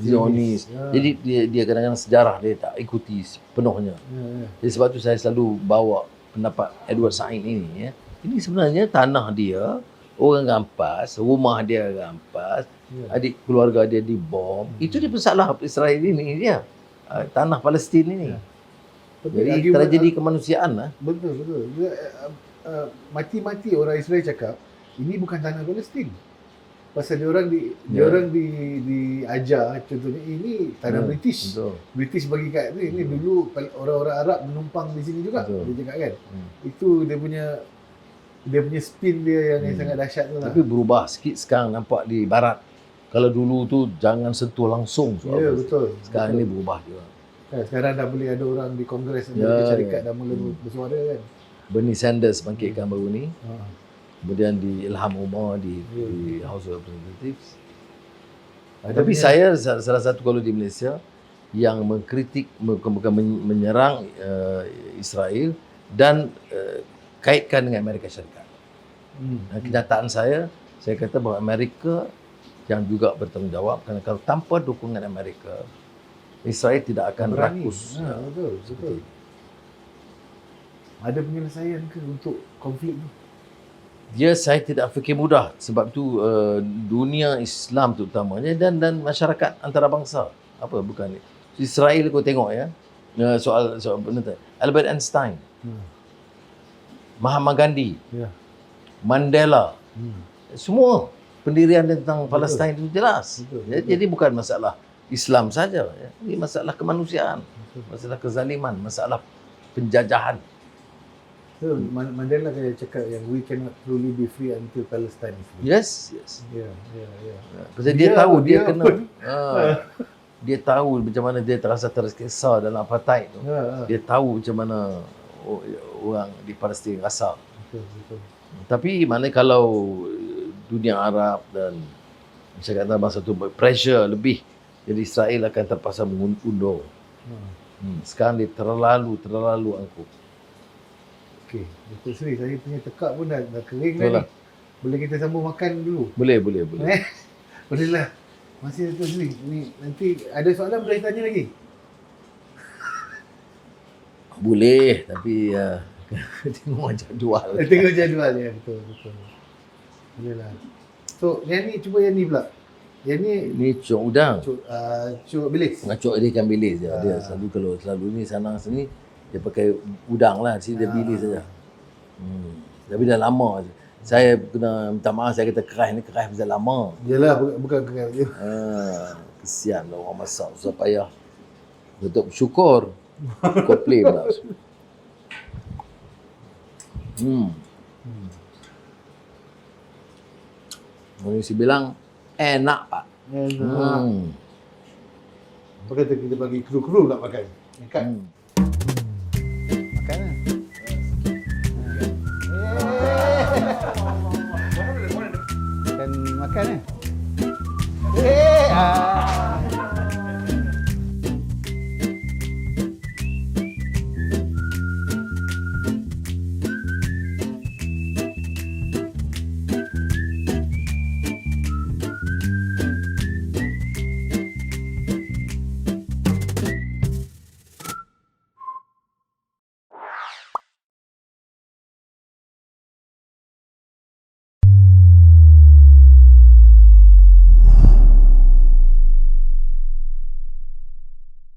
Zionis. Jadi dia kadang-kadang sejarah dia tak ikuti sepenuhnya. Jadi sebab tu saya selalu bawa pendapat Edward Said ini. Ya. Ini sebenarnya tanah dia, orang rampas, rumah dia rampas, adik keluarga dia dibom. Itu dia masalah Israel ini dia. Tanah Palestin ini. Jadi tragedi kemanusiaan lah. Betul. Mati-mati orang Israel cakap ini bukan tanah Palestin. Pasal dia orang diajar contohnya ini tanah British. Betul. British bagi kat ni dulu orang-orang Arab menumpang di sini juga. Dia cakap kan. Itu dia punya dia punya spin dia yang sangat dahsyat tu lah. Tapi berubah sikit sekarang nampak di barat. Kalau dulu tu jangan sentuh langsung soal Ya, Palestin. betul. Sekarang betul. ni berubah juga. Kan, sekarang dah boleh ada orang di Kongres Ya, Amerika Syarikat ya. dah mula bersuara kan. Bernie Sanders bangkitkan baru ni. Ha. Kemudian di Ilham Omar di Ya. House of Representatives. Ada Tapi punya- saya salah satu kalau di Malaysia yang mengkritik, bukan menyerang Israel dan kaitkan dengan Amerika Syarikat. Dan kenyataan saya kata bahawa Amerika yang juga bertanggungjawab, kerana kalau tanpa dukungan Amerika, Israel tidak akan berani. rakus. Ha, betul, betul. Ada penyelesaian ke untuk konflik tu? Saya tidak fikir mudah sebab tu dunia Islam terutamanya dan masyarakat antarabangsa. Apa bukan ni? Israel kau tengok ya. Soal benda tu. Albert Einstein, Mahatma Gandhi, Ya. Mandela, semua pendirian tentang Betul. Palestin itu jelas. Betul, Ya, betul. jadi bukan masalah Islam saja. Ya. Ini masalah kemanusiaan, Betul. masalah kezaliman, masalah penjajahan. So, Mandela kaya cakap yang we cannot truly be free until Palestine is free. Yes. Ya, ya, ya. Pasal dia tahu dia kena pun. dia tahu macam mana dia terasa tersiksa dalam apartheid tu. Ha, ha. Dia tahu macam mana orang di Palestin rasa. Betul, betul. Tapi mana kalau dunia Arab dan masyarakat antarabangsa tu pressure lebih, jadi Israel akan terpaksa mengundur. Ha. Sekarang dia terlalu angkuh. Okey, Dr. Sri, saya punya tekak pun dah kering Betul dah lah. ni. Boleh kita sambung makan dulu? Boleh. Boleh lah. Masih Dr. Sri, ni nanti ada soalan boleh tanya lagi? Boleh, tapi tengok jadual. Tengok jadual ya, betul, betul. Boleh lah. So, yang ni cuba yang ni pula. Yang ni Ni cuk udang. cuk bilis. Ngacuk dia ikan bilis je. Dia selalu ni sana sini dia pakai udang lah, sini dia bilis saja. Tapi dah lama. Saya kena minta maaf, saya kata keras ni keras pasal lama. Yelah, bukan kena. Kesian lah orang masak susah payah. Betul bersyukur. Komplain pula. Orang mesti bilang enak pak. Apa kata kita bagi kru-kru nak makan? Dekat.